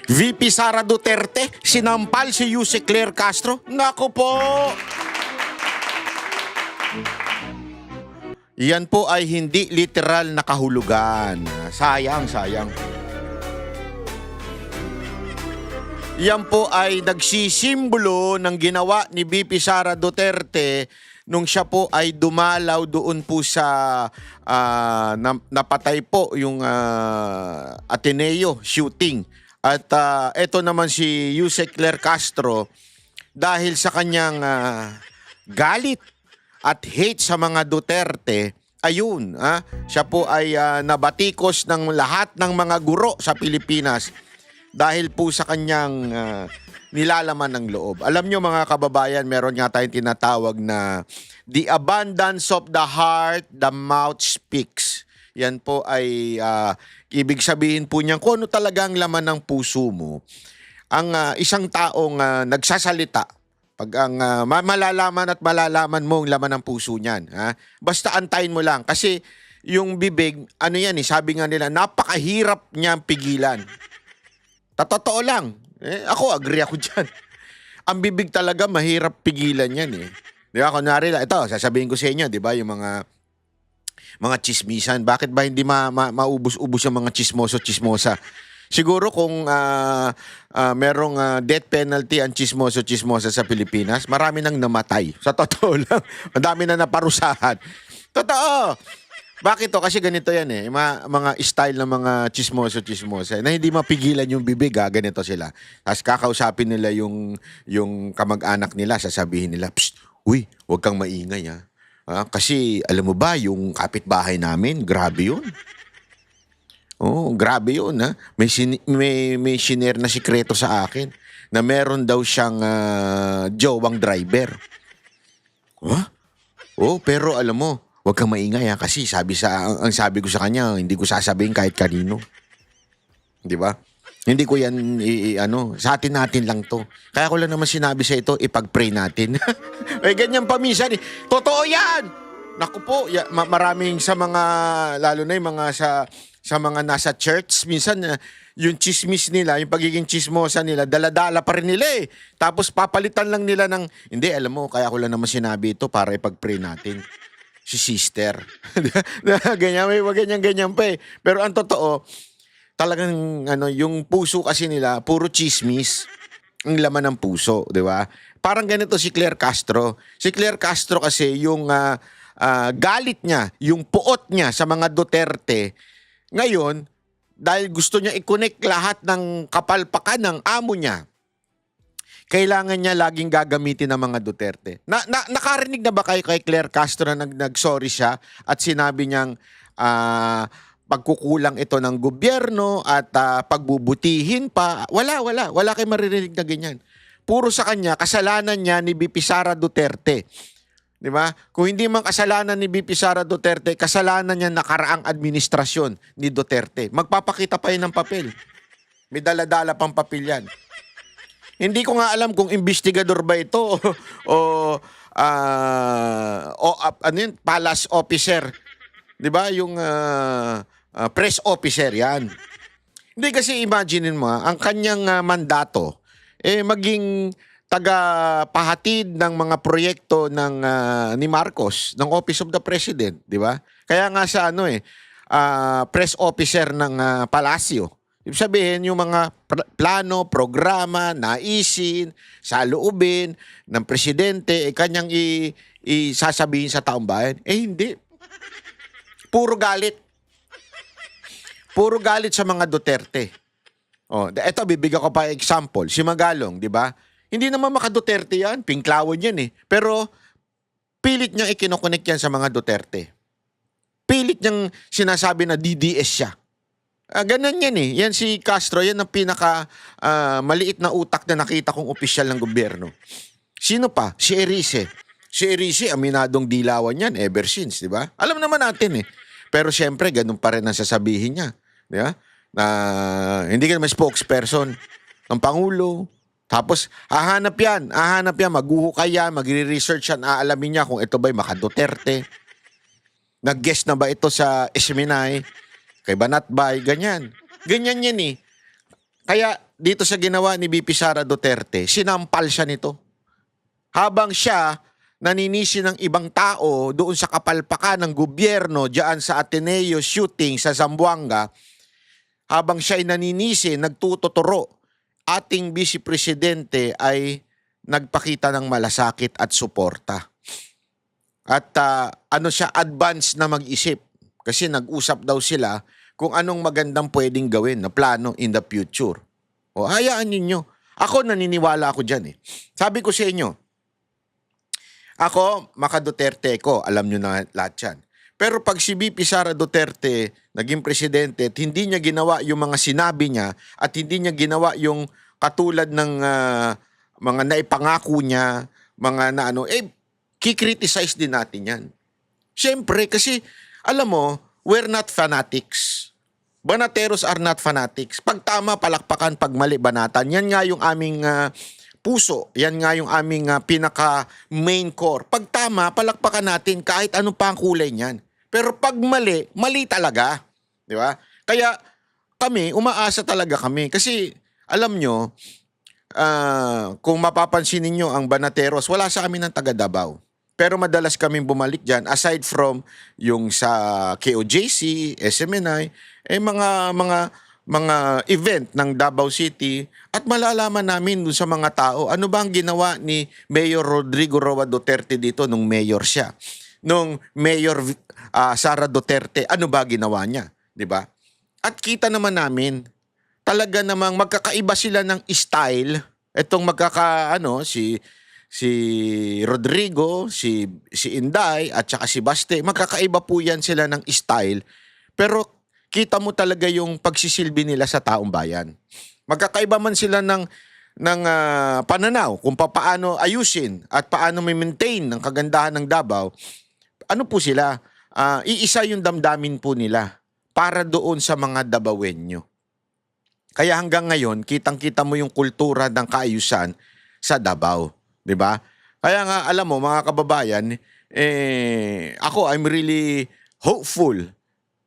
VP Sara Duterte, sinampal si Yuse Claire Castro. Naku po! Yan po ay hindi literal na kahulugan. Sayang, sayang. Yan po ay nagsisimbolo ng ginawa ni VP Sara Duterte nung siya po ay dumalaw doon po sa napatay po yung Ateneo shooting. At eto naman si Yuse Claire Castro dahil sa kanyang galit at hate sa mga Duterte, ayun, siya po ay nabatikos ng lahat ng mga guro sa Pilipinas dahil po sa kanyang nilalaman ng loob. Alam nyo mga kababayan, meron nga tayong tinatawag na the abundance of the heart, the mouth speaks. Yan po ay ibig sabihin po niyan kung ano talaga ang laman ng puso mo. Ang isang taong nagsasalita, pag ang malalaman at malalaman mo ang laman ng puso niyan. Basta antayin mo lang. Kasi yung bibig, ano yan sabi nga nila, napakahirap niyang pigilan. Totoo lang. Ako, agree ako dyan. Ang bibig talaga, mahirap pigilan yan Di ba? Kunwari, ito, sasabihin ko sa inyo, di ba, yung mga chismisan. Bakit ba hindi maubos-ubos yung mga chismoso-chismosa? Siguro kung merong death penalty ang chismoso-chismosa sa Pilipinas, marami nang namatay. Sa totoo lang. Ang dami na naparusahan. Totoo! Bakit to? Kasi ganito yan mga style ng mga chismoso-chismosa na hindi mapigilan yung bibig ganito sila. Tapos kakausapin nila yung kamag-anak nila, sasabihin nila, "Psst, uy, huwag kang maingay kasi alam mo ba, yung kapitbahay namin, grabe yun. Oh, grabe yun may shinare na sikreto sa akin na meron daw siyang jowang driver." Oh, pero alam mo, huwag kang maingay kasi ang sabi ko sa kanya, hindi ko sasabihin kahit kanino. Di ba? Hindi ko yan sa atin lang to. Kaya ko lang naman sinabi sa ito, ipag-pray natin. Ay, ganyan pa minsan Totoo yan! Naku po, maraming sa mga, lalo na yung mga sa mga nasa church, minsan yung chismis nila, yung pagiging chismosa nila, daladala pa rin nila Tapos papalitan lang nila ng, hindi, alam mo, kaya ko lang naman sinabi ito para ipag-pray natin. Si sister. Ganyan, may ganyan pa Pero ang totoo, talagang yung puso kasi nila, puro chismis ang laman ng puso, di ba? Parang ganito si Claire Castro. Si Claire Castro kasi yung galit niya, yung puot niya sa mga Duterte, ngayon, dahil gusto niya i-connect lahat ng kapalpakan ng amo niya, kailangan niya laging gagamitin ng mga Duterte. Nakarinig na ba kayo kay Claire Castro na nag-sorry siya at sinabi niyang pagkukulang ito ng gobyerno at pagbubutihin pa? Wala kayo maririnig na ganyan. Puro sa kanya, kasalanan niya ni VP Sara Duterte. Di ba? Kung hindi man kasalanan ni VP Sara Duterte, kasalanan niya nakaraang administrasyon ni Duterte. Magpapakita pa yun ng papel. May dala-dala pang papel yan. Hindi ko nga alam kung investigador ba ito o palace officer. 'Di ba? Yung press officer 'yan. Hindi kasi imaginein mo, ang kanyang mandato maging taga-pahatid ng mga proyekto ng ni Marcos, ng Office of the President, 'di ba? Kaya nga sa press officer ng palasyo. Ibig sabihin, yung mga plano, programa, naisin, saloobin ng presidente, kanyang isasabihin sa taong bayan. Hindi. Puro galit. Puro galit sa mga Duterte. Eto, bibigyan ko pa example. Si Magalong, di ba? Hindi naman maka-Duterte yan. Pinklawon yan Pero, pilit niyang ikinokonek yan sa mga Duterte. Pilit niyang sinasabi na DDS siya. Ganun yan Yan si Castro, yan ang pinaka maliit na utak na nakita kong opisyal ng gobyerno. Sino pa? Si Erice. Si Erice, aminadong dilawan yan ever since, di ba? Alam naman natin Pero siyempre, ganun pa rin ang sasabihin niya. Di ba? Na hindi ka naman spokesperson ng Pangulo. Tapos, hahanap yan, maghuhukay yan, magre-research yan, aalamin niya kung ito ba'y maka-Duterte. Nag-guest na ba ito sa Esminay? Kay Banatbay, ganyan. Ganyan yan Kaya dito sa ginawa ni VP Sara Duterte, sinampal siya nito. Habang siya naninisi ng ibang tao doon sa kapalpakan ng gobyerno diyan sa Ateneo shooting sa Zamboanga, habang siya ay naninisi, nagtututuro, ating Vice Presidente ay nagpakita ng malasakit at suporta. At ano siya, advance na mag-isip. Kasi nag-usap daw sila kung anong magandang pwedeng gawin na plano in the future. O hayaan ninyo. Ako naniniwala ako dyan eh. Sabi ko sa inyo, ako, Maka Duterte ko, alam nyo na lahat yan. Pero pag si VP Sara Duterte naging presidente at hindi niya ginawa yung mga sinabi niya at hindi niya ginawa yung katulad ng mga naipangako niya, mga na ano, kikriticize din natin yan. Siyempre, kasi alam mo, we're not fanatics. Banateros are not fanatics. Pag tama, palakpakan. Pag mali, banatan. Yan nga yung aming puso. Yan nga yung aming pinaka-main core. Pag tama, palakpakan natin kahit anong pa ang kulay niyan. Pero pag mali, mali talaga. Di ba? Kaya kami, umaasa talaga kami. Kasi alam nyo, kung mapapansin ninyo ang Banateros, wala sa amin ng taga Davao. Pero madalas kaming bumalik dyan, aside from yung sa KOJC, SMNI, mga event ng Davao City, at malalaman namin dun sa mga tao, ano ba ang ginawa ni Mayor Rodrigo Roa Duterte dito nung mayor siya. Nung Mayor Sara Duterte, ano ba ginawa niya? Diba? At kita naman namin, talaga namang magkakaiba sila ng style. Itong si Rodrigo, si Inday, at saka si Baste, magkakaiba po yan sila ng style. Pero kita mo talaga yung pagsisilbi nila sa taong bayan. Magkakaiba man sila ng pananaw kung paano ayusin at paano may maintain ng kagandahan ng Davao. Ano po sila? Iisa yung damdamin po nila para doon sa mga Davaoenyo. Kaya hanggang ngayon, kitang-kita mo yung kultura ng kaayusan sa Davao. 'Di ba? Kaya nga, alam mo, mga kababayan, ako, I'm really hopeful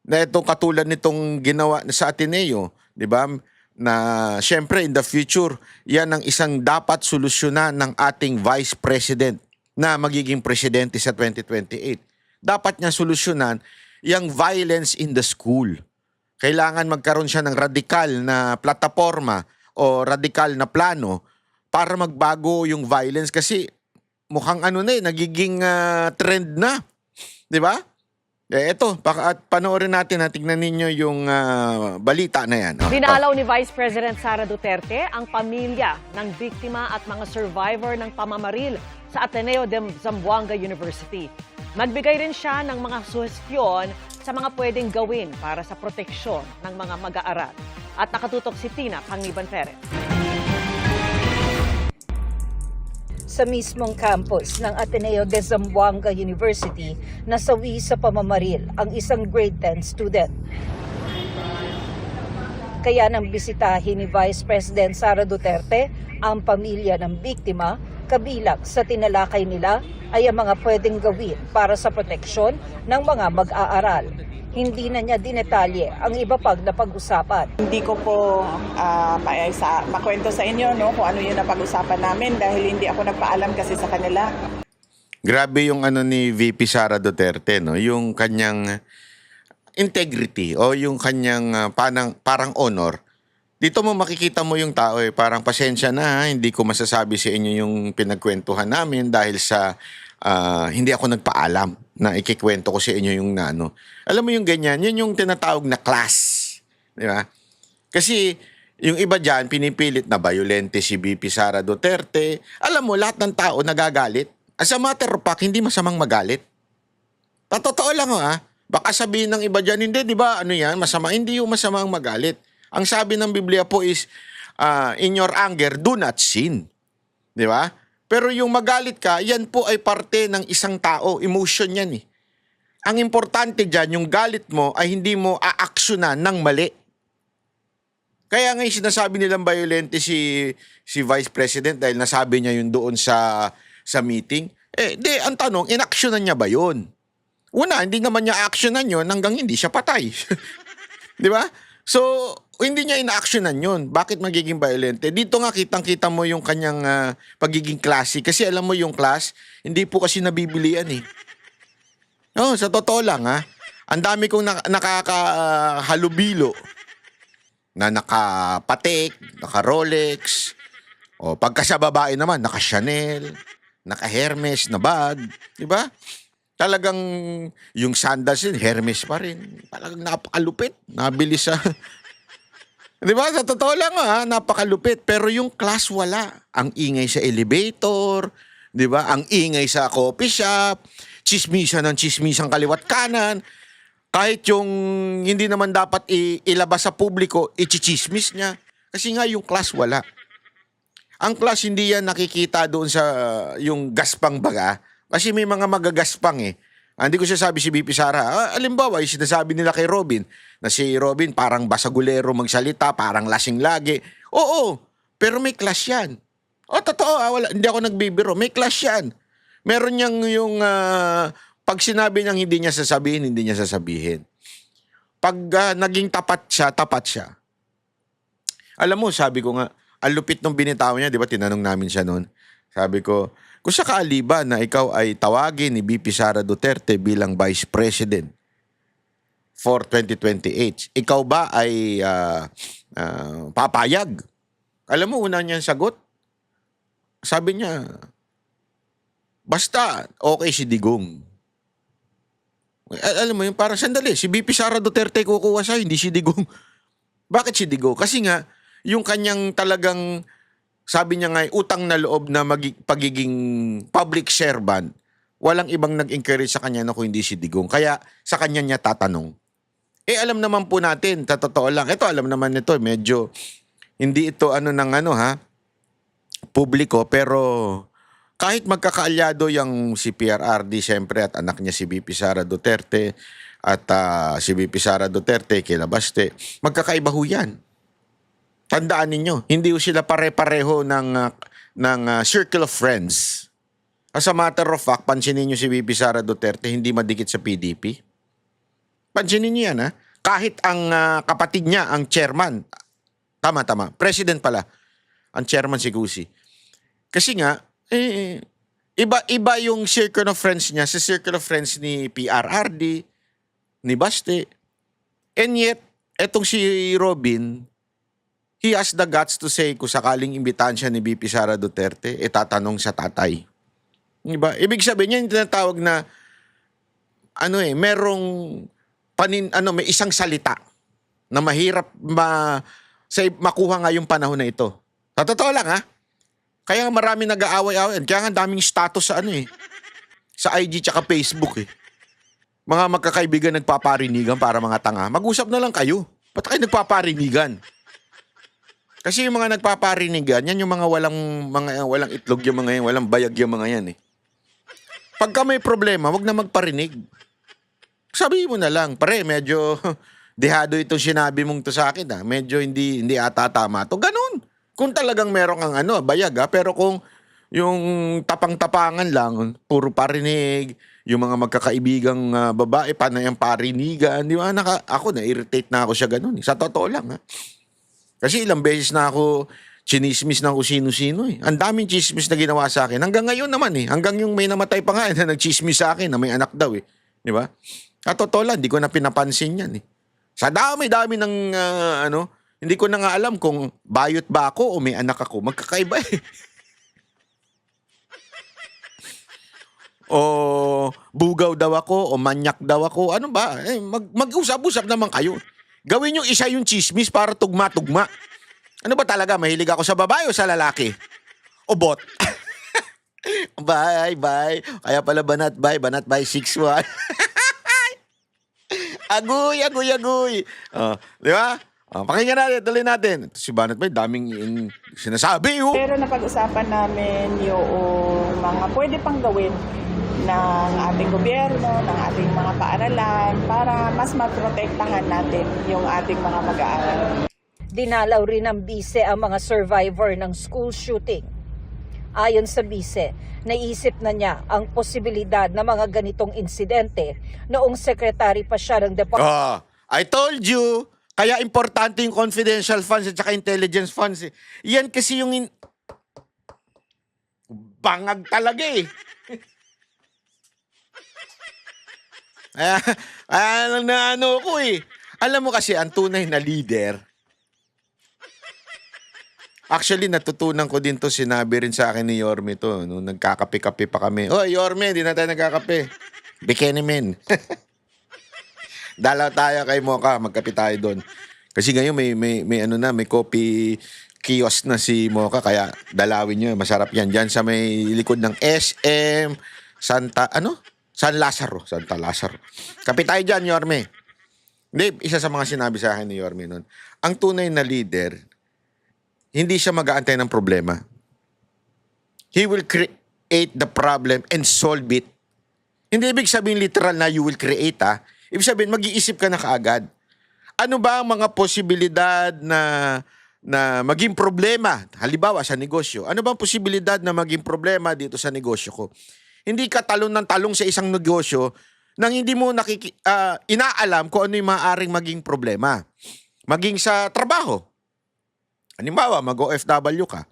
na itong katulad nitong ginawa sa Ateneo, 'di ba? Na syempre in the future, yan ang isang dapat solusyonan ng ating Vice President na magiging presidente sa 2028. Dapat niya solusyonan yung violence in the school. Kailangan magkaroon siya ng radikal na plataforma o radikal na plano para magbago yung violence kasi mukhang nagiging trend na. 'Di ba? Eto, panoorin natin, tignan ninyo yung balita na yan. Dinalaw ni Vice President Sara Duterte ang pamilya ng biktima at mga survivor ng pamamaril sa Ateneo de Zamboanga University. Magbigay rin siya ng mga suhestyon sa mga pwedeng gawin para sa proteksyon ng mga mag-aaral. At nakatutok si Tina Pangiban Perez. Sa mismong campus ng Ateneo de Zamboanga University, nasawi sa pamamaril ang isang grade 10 student. Kaya nang bisitahin ni Vice President Sara Duterte ang pamilya ng biktima, kabilang sa tinalakay nila ay ang mga pwedeng gawin para sa proteksyon ng mga mag-aaral. Hindi na niya dinetalye ang iba pang napag-usapan. Hindi ko po makwento sa inyo kung ano yung napag-usapan namin dahil hindi ako nagpaalam kasi sa kanila. Grabe yung ni VP Sara Duterte, yung kanyang integrity o yung kanyang parang honor. Dito mo makikita mo yung tao parang pasensya na, hindi ko masasabi sa inyo yung pinagkwentuhan namin dahil sa hindi ako nagpaalam na ikikwento ko sa inyo yung Alam mo yung ganyan, yun yung tinatawag na class. Di ba? Kasi yung iba dyan, pinipilit na violente si VP Sara Duterte. Alam mo, lahat ng tao nagagalit. As a matter of fact, hindi masamang magalit. Totoo lang Baka sabihin ng iba dyan, hindi, di ba, masama. Hindi yung masamang magalit. Ang sabi ng Biblia po is, in your anger, do not sin. Di ba? Pero yung magalit ka, yan po ay parte ng isang tao. Emotion yan Ang importante dyan, yung galit mo ay hindi mo aaksyonan ng mali. Kaya nga sinasabi nilang violente si Vice President dahil nasabi niya yun doon sa meeting. Ang tanong, inaksyonan niya ba yun? Una, hindi naman niya aksyonan yun hanggang hindi siya patay. Di ba? So, O hindi niya ina-actionan yun. Bakit magiging violente? Dito nga kitang-kita mo yung kanyang pagiging classy. Kasi alam mo yung class, hindi po kasi nabibilian eh. Oh, sa totoo lang ha. Ang dami kong nakakahalubilo na naka-Patek, naka-Rolex. O pagka sa babae naman, naka-Chanel, naka-Hermes na bag. Diba? Talagang yung sandals yun, Hermes pa rin. Talagang napakalupit. Nabili sa... Di ba? Sa totoo lang napakalupit. Pero yung class wala. Ang ingay sa elevator, di ba? Ang ingay sa coffee shop, chismisan ng chismisan kaliwat kanan. Kahit yung hindi naman dapat ilabas sa publiko, ichichismis niya. Kasi nga yung class wala. Ang class hindi yan nakikita doon sa yung gaspang baga. Kasi may mga magagaspang eh. Hindi ko sabi si BP Sara. Alimbawa, yung sinasabi nila kay Robin, na si Robin parang basagulero magsalita, parang lasing lagi. Oo, pero may class yan. Totoo, hindi ako nagbibiro. May class yan. Meron niyang yung, pag sinabi niyang hindi niya sasabihin. Pag naging tapat siya. Alam mo, sabi ko nga, ang lupit nung binitaw niya, di ba, tinanong namin siya noon. Sabi ko, kung sakali ba na ikaw ay tawagin ni BP Sara Duterte bilang Vice President for 2028, ikaw ba ay papayag? Alam mo, una niyang sagot, sabi niya, basta okay si Digong. Alam mo yung parang sandali, si BP Sara Duterte kukuha sa'yo, hindi si Digong. Bakit si Digong? Kasi nga, yung kanyang talagang... Sabi niya nga, utang na loob na pagiging public servant, walang ibang nag-encourage sa kanya na kung hindi si Digong. Kaya sa kanya niya tatanong. Alam naman po natin, sa totoo lang, ito alam naman nito, medyo, hindi ito publiko, pero kahit magkakaalyado yung si PRRD, siyempre, at anak niya si BP Sara Duterte, at si BP Sara Duterte, kila Baste, magkakaiba ho yan. Tandaan ninyo, hindi sila pare-pareho ng circle of friends. As a matter of fact, pansinin niyo si BP Sara Duterte, hindi madikit sa PDP. Pansinin niyo yan, ha? Kahit ang kapatid niya, ang chairman, tama, president pala, ang chairman si Gusi. Kasi nga, iba yung circle of friends niya sa circle of friends ni PRRD, ni Baste. And yet, etong si Robin, he has the guts to say kung sakaling imbitahan siya ni BP Sara Duterte, tatanong sa tatay. Diba? Ibig sabihin niya yung tinatawag na merong may isang salita na mahirap makuha nga yung panahon na ito. Sa totoo lang ha. Kaya marami nag-aaway-aaway. Kaya nga daming status sa sa IG tsaka Facebook eh. Mga magkakaibigan nagpaparinigan para mga tanga. Mag-usap na lang kayo. Ba't kayo nagpaparinigan? Kasi yung mga nagpaparinigan, yan yung mga walang itlog yung mga yan, walang bayag yung mga yan eh. Pagka may problema, wag na magparinig. Sabihin mo na lang, pare, medyo dehado itong sinabi mong to sa akin Medyo hindi ata tama to. Ganun. Kung talagang meron kang bayag pero kung yung tapang-tapangan lang, puro parinig, yung mga magkakaibigang babae, panay ang parinigan, di ba? Ako na-irritate na ako siya ganun. Sa totoo lang Kasi ilang beses na ako chinismis ng kung sino-sino eh. Ang daming chismis na ginawa sa akin. Hanggang ngayon naman eh. Hanggang yung may namatay pa nga na nagchismis sa akin na may anak daw eh. Di ba? At totoo lang, hindi ko na pinapansin yan eh. Sa dami-dami ng hindi ko na nga alam kung bayot ba ako o may anak ako. Magkakaiba eh. O bugaw daw ako o manyak daw ako. Ano ba? Mag-usap-usap naman kayo. Gawin yung isa yung chismis para tugma-tugma. Ano ba talaga? Mahilig ako sa babae o sa lalaki? O bot? Bye. Kaya pala banat bye 6'1". Agoy. Di ba? Pakinggan natin, tuloy natin. Si Banat Bay, daming sinasabi. Pero napag-usapan namin yung mga pwede pang gawin ng ating gobyerno, ng ating mga paaralan para mas maprotektahan natin yung ating mga mag-aaral. Dinalaw rin ng bise ang mga survivor ng school shooting. Ayon sa bise, naisip na niya ang posibilidad na mga ganitong insidente noong sekretary pa siya ng Department. I told you, Kaya importante yung confidential funds at saka intelligence funds. Eh. Yan kasi yung bangag talaga eh. Ano ko eh. Alam mo kasi, ang tunay na leader, actually, natutunan ko din to, sinabi rin sa akin ni Yorme to, nung nagkakape-kape pa kami. Oh, Yorme, di na tayo nagkakape. Bikini men. Dalaw tayo kay Mocha, magkape tayo doon. Kasi ngayon may coffee kiosk na si Mocha, kaya dalawin nyo, masarap yan. Diyan sa may likod ng SM, San Lazaro. Kape tayo dyan, Yorme. Hindi, isa sa mga sinabi sa akin ni Yorme noon, ang tunay na leader, hindi siya mag-aantay ng problema. He will create the problem and solve it. Hindi ibig sabihin literal na you will create, ha? Ibig sabihin, mag-iisip ka na kaagad. Ano ba ang mga posibilidad na maging problema? Halimbawa, sa negosyo. Ano ba ang posibilidad na maging problema dito sa negosyo ko? Hindi ka talon ng talong sa isang negosyo nang hindi mo inaalam kung ano yung maaaring maging problema. Maging sa trabaho. Halimbawa, mag-OFW ka.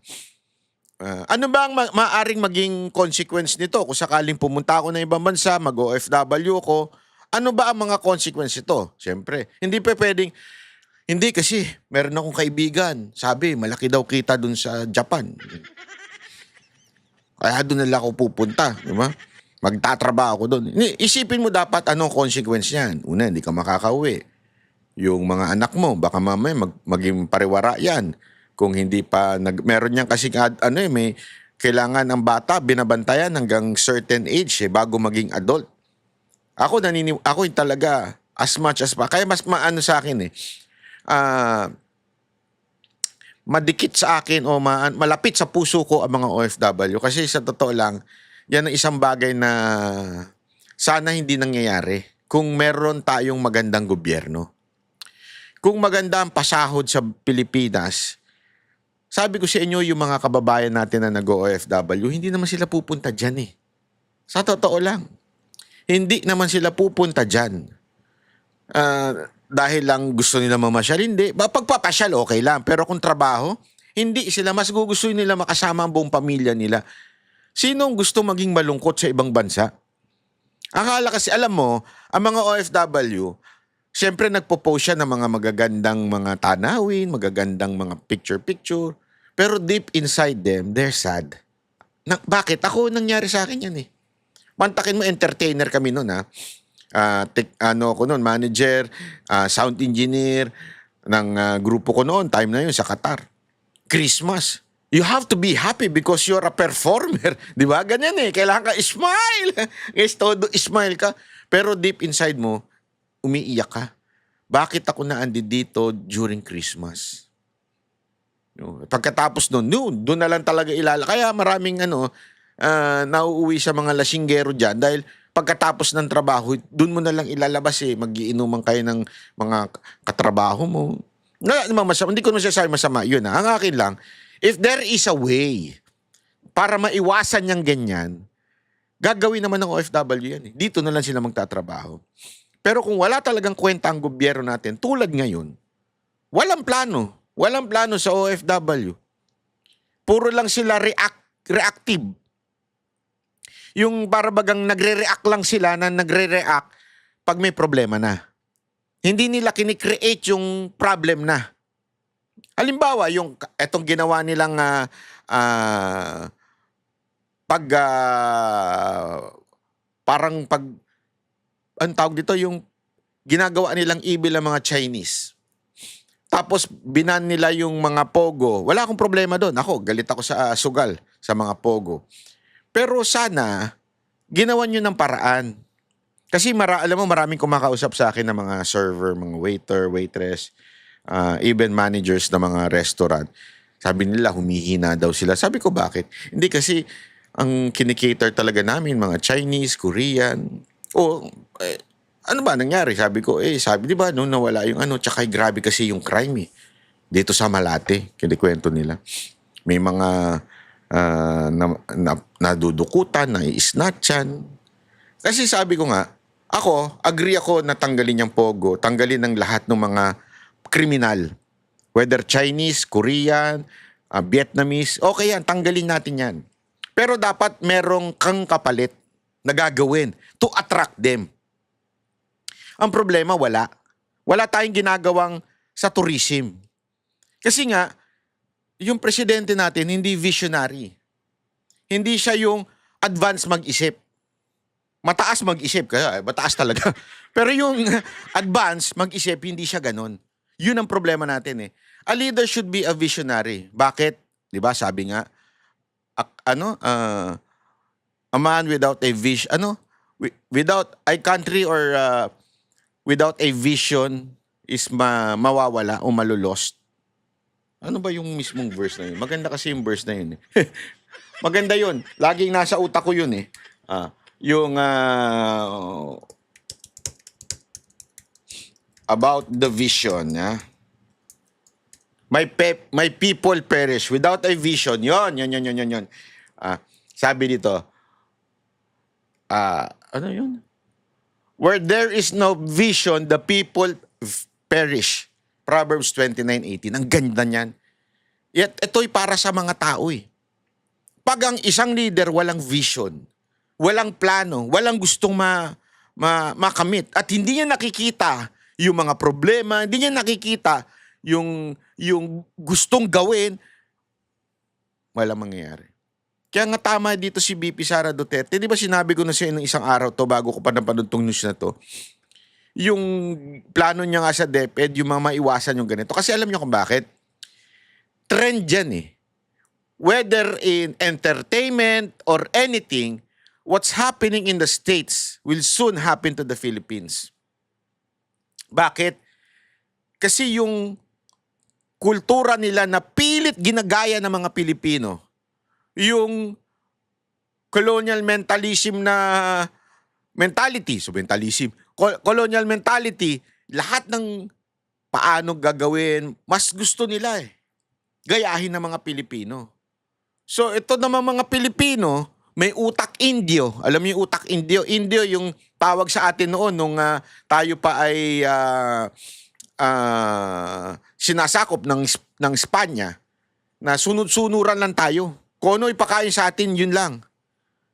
Ano ba ang maaaring maging consequence nito? Kung sakaling pumunta ako ng ibang bansa, mag-OFW ko, ano ba ang mga consequence nito? Siyempre, hindi pa pwedeng, hindi kasi, meron akong kaibigan, sabi, malaki daw kita dun sa Japan. Kaya doon na lang ako pupunta, di ba? Magtatrabaho ako doon. Isipin mo dapat anong consequence niyan. Una, hindi ka makakauwi. Yung mga anak mo, baka mamaya maging pariwara yan. Kung hindi pa, meron niyan kasi may kailangan ang bata, binabantayan hanggang certain age bago maging adult. Ako yung talaga, as much as pa, kaya mas maano sa akin madikit sa akin o malapit sa puso ko ang mga OFW. Kasi sa totoo lang, yan ang isang bagay na sana hindi nangyayari kung meron tayong magandang gobyerno. Kung maganda ang pasahod sa Pilipinas, sabi ko sa inyo, yung mga kababayan natin na nag-OFW, hindi naman sila pupunta dyan eh. Sa totoo lang. Hindi naman sila pupunta dyan. Dahil lang gusto nila mamasyal, hindi. Pagpapasyal, okay lang. Pero kung trabaho, hindi sila. Mas gusto nila makasama ang buong pamilya nila. Sinong gusto maging malungkot sa ibang bansa? Akala kasi, alam mo, ang mga OFW, siyempre nagpo-post siya ng mga magagandang mga tanawin, magagandang mga picture-picture. Pero deep inside them, they're sad. Bakit? Ako, nangyari sa akin yan eh. Mantakin mo, entertainer kami noon ha. Ko noon, manager, sound engineer ng grupo ko noon, time na yun sa Qatar. Christmas. You have to be happy because you're a performer. Di ba? Ganyan eh. Kailangan ka smile. Guys, todo smile ka. Pero deep inside mo, umiiyak ka. Bakit ako naandi dito during Christmas? Pagkatapos doon na lang talaga Kaya maraming nauuwi sa mga lasinggero dyan dahil pagkatapos ng trabaho, doon mo na lang ilalabas eh. Magiinuman kayo ng mga katrabaho mo. Hindi ko masasabi masama. Yun na. Ang akin lang, if there is a way para maiwasan niyang ganyan, gagawin naman ng OFW yan eh. Dito na lang sila magtatrabaho. Pero kung wala talagang kwenta ang gobyerno natin, tulad ngayon, walang plano. Walang plano sa OFW. Puro lang sila reactive. Yung barabagang nagre-react lang sila pag may problema na. Hindi nila kinikreate yung problem na. Halimbawa, etong ginawa nilang ang tawag dito, yung ginagawa nilang evil ang mga Chinese. Tapos binan nila yung mga pogo. Wala akong problema doon. Ako, galit ako sa sugal sa mga pogo. Pero sana, ginawan nyo ng paraan. Kasi alam mo, maraming kumakausap sa akin ng mga server, mga waiter, waitress, even managers ng mga restaurant. Sabi nila, humihina daw sila. Sabi ko, bakit? Hindi kasi, ang kinikater talaga namin, mga Chinese, Korean. Ano ba nangyari? Sabi ko, di ba, nung nawala yung tsaka grabe kasi yung crime eh. Dito sa Malate, kinikwento nila. May mga nadudukutan, nai-snatchan. Kasi sabi ko nga, agree ako na tanggalin yung pogo, tanggalin ng lahat ng mga kriminal. Whether Chinese, Korean, Vietnamese, okay yan, tanggalin natin yan. Pero dapat merong kang kapalit na gagawin to attract them. Ang problema, wala. Wala tayong ginagawang sa tourism. Kasi nga, yung presidente natin hindi visionary. Hindi siya yung advance mag-isip. Mataas mag-isip, kaya mataas talaga. Pero yung advance mag-isip, hindi siya ganon. Yun ang problema natin eh. A leader should be a visionary. Bakit? 'Di ba? Sabi nga, a man without a vision, without a country or without a vision is mawawala o malulost. Ano ba yung mismong verse na yun? Maganda kasi yung verse na yun. Maganda yun. Laging nasa utak ko yun eh. Yung about the vision. My people perish without a vision. Yon. Sabi dito, ano yun? Where there is no vision, the people perish. Proverbs 29:18. Ang ganda niyan. Yet, ito'y para sa mga tao eh. Pag ang isang leader walang vision, walang plano, walang gustong makamit, at hindi niya nakikita yung mga problema, hindi niya nakikita yung gustong gawin, walang mangyayari. Kaya nga tama dito si BP Sara Duterte. Di ba sinabi ko na siya ng isang araw to bago ko pa napanood tong news na to? Yung plano niya nga sa DepEd, yung mga maiwasan yung ganito. Kasi alam niyo kung bakit? Trend dyan eh. Whether in entertainment or anything, what's happening in the States will soon happen to the Philippines. Bakit? Kasi yung kultura nila na pilit ginagaya ng mga Pilipino, yung colonial mentalism na mentality, colonial mentality, lahat ng paano gagawin, mas gusto nila eh. Gayahin ng mga Pilipino. So ito naman mga Pilipino, may utak Indio. Alam niyo yung utak Indio? Indio yung tawag sa atin noon nung tayo pa ay sinasakop ng Espanya, na sunod-sunuran lang tayo. Kung ano ipakain sa atin, yun lang.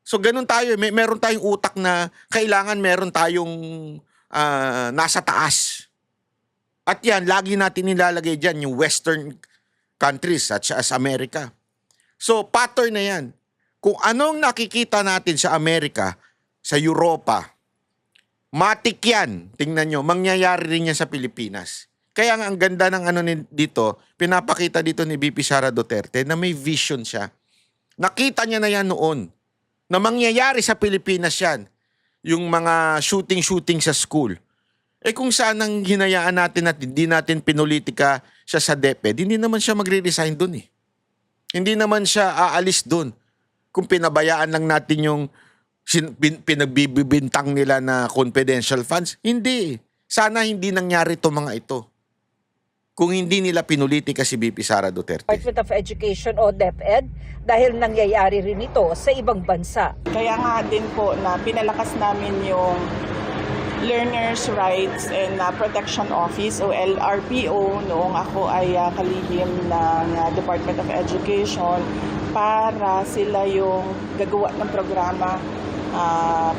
So ganun tayo, meron tayong utak na kailangan meron tayong nasa taas. At yan, lagi natin nilalagay dyan yung Western countries such as America. So pattern na yan. Kung anong nakikita natin sa Amerika, sa Europa, matik yan, tingnan nyo, mangyayari rin yan sa Pilipinas. Kaya nga ang ganda ng dito, pinapakita dito ni BP Sara Duterte na may vision siya. Nakita niya na yan noon, na mangyayari sa Pilipinas yan, yung mga shooting sa school. Eh kung saan ang hinayaan natin at hindi natin pinulitika siya sa DepEd, hindi naman siya magre-resign dun eh. Hindi naman siya aalis dun. Kung pinabayaan lang natin yung pinagbibintang nila na confidential funds, hindi. Sana hindi nangyari to mga ito. Kung hindi nila pinulitika si BP Sara Duterte. Department of Education o DepEd dahil nangyayari rin ito sa ibang bansa. Kaya nga din po na pinalakas namin yung Learners' Rights and Protection Office o LRPO noong ako ay kalihim ng Department of Education para sila yung gagawa ng programa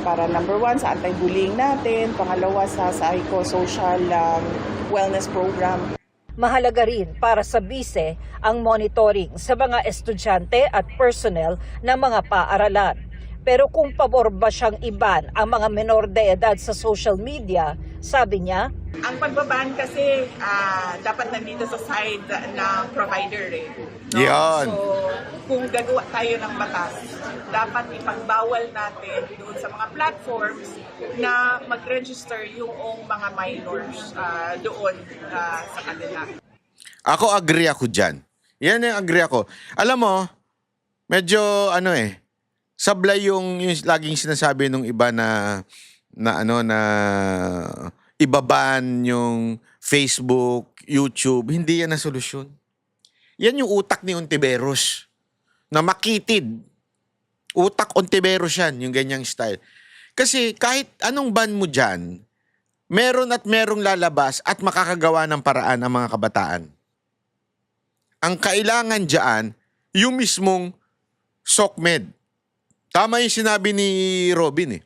para number 1 sa anti-bullying natin, pangalawa sa psychosocial wellness program. Mahalaga rin para sa BISE ang monitoring sa mga estudyante at personnel ng mga paaralan. Pero kung pabor ba siyang iban ang mga menor de edad sa social media, sabi niya, ang pagbaban kasi dapat nandito sa side ng provider eh. No? Yan. So, kung gagawa tayo ng batas, dapat ipagbawal natin doon sa mga platforms na mag-register yung mga minors doon sa kanila. Ako agree ako dyan. Yan yung agree ako. Alam mo, medyo sablay yung laging sinasabi nung iba na ibaban yung Facebook, YouTube. Hindi yan ang solusyon. Yan yung utak ni Ontiveros na makitid. Utak Ontiveros yan, yung ganyang style. Kasi kahit anong ban mo dyan, meron at merong lalabas at makakagawa ng paraan ang mga kabataan. Ang kailangan dyan, yung mismong SOCMED. Tama yung sinabi ni Robin eh.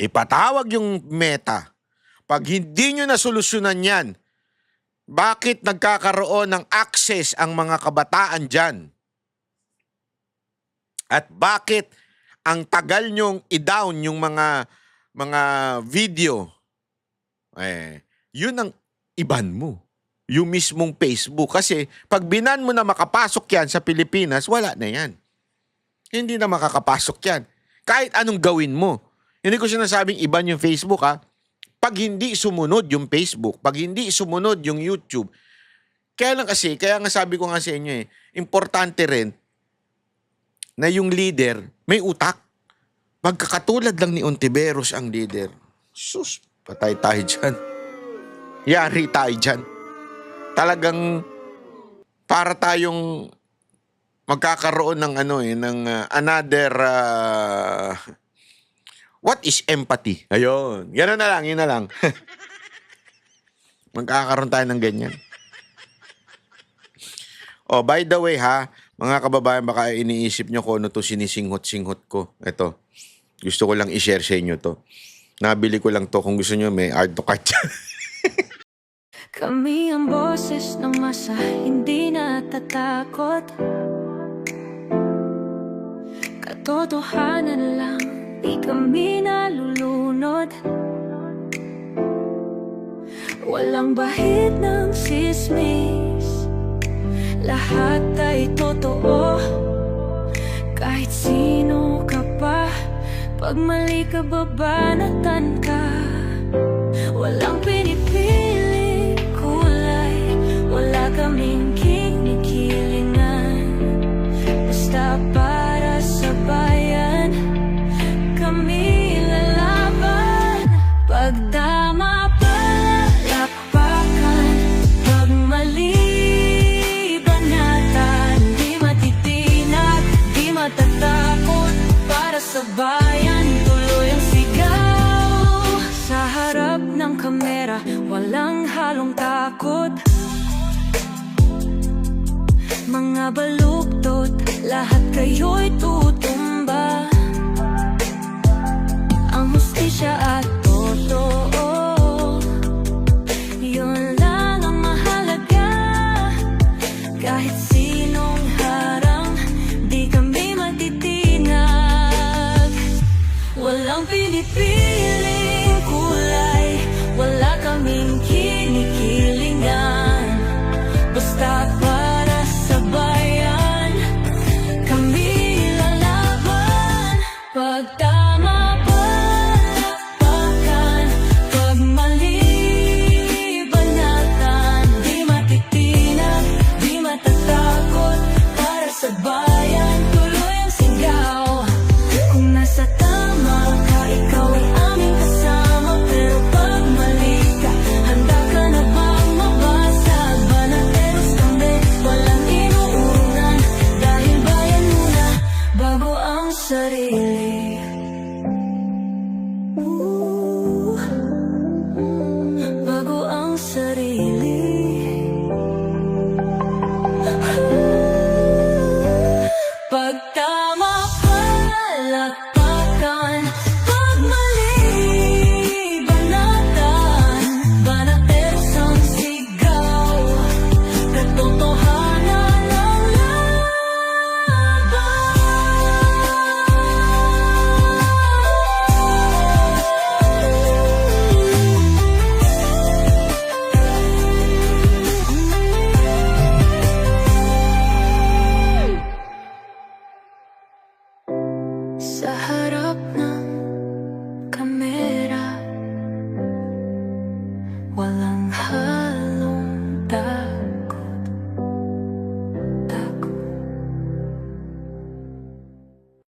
Ipatawag yung Meta. Pag hindi nyo nasolusyonan yan, bakit nagkakaroon ng access ang mga kabataan dyan? At bakit ang tagal nyong i-down yung mga video? Yun ang iban mo. Yung mismong Facebook. Kasi pag binan mo na makapasok yan sa Pilipinas, wala na yan. Hindi na makakapasok yan. Kahit anong gawin mo. Hindi ko sinasabing iban yung Facebook ha. Pag hindi sumunod yung Facebook, pag hindi sumunod yung YouTube, kaya nga sabi ko nga sa inyo importante rin na yung leader may utak. Magkakatulad lang ni Ontiveros ang leader. Sus, patay tayo dyan. Yari tayo dyan. Talagang para tayong magkakaroon ng another what is empathy? Ayun. Gano'n na lang, yun na lang. Magkakaroon tayo ng ganyan. Oh, by the way ha, mga kababayan, baka iniisip nyo kung ano to sinisinghot-singhot ko. Ito, gusto ko lang i-share sa inyo to. Nabili ko lang to. Kung gusto nyo, may art to cart dyan. Kami ang boses ng masa, hindi natatakot. Katotohanan lang, di kami nalulunod. Walang bahid ng sismis, lahat ay totoo. Kahit sino ka pa, pag mali ka babanatan ka. Walang pinipiling kulay, wala kaming kinikilingan. Basta para sa bayan, kami lalaban. Pagdama palakpakan, pag mali banatan. Di matitinag, di matatakot, para sa bayan tuloy ang sigaw. Sa harap ng kamera, walang halong takot. Mga baluktot, lahat kayo'y tutumba. Ang hustisya at totoo, yun lang ang mahalaga. Kahit sinong harang, di kami matitinag. Walang pinipiling kulay, wala kaming kinikilingan. Basta para sa bayan, kami lalaban. Pag tama palakpakan, pag mali banatan. Di matitinag, di matatakot, para sa bayan tuloy ang sigaw. Kung nasa tama ka, ikaw ay aming kasama. Pero pag mali ka, handa ka na bang mabasag? Banateros kami, walang inuunan. Dahil bayan muna, bago ang sarili. Bago ang sarili. Pag tama palakpakan, pag mali banatan. Banateros ang sigaw, katotohanan ang laban. Sa harap ng kamera, wala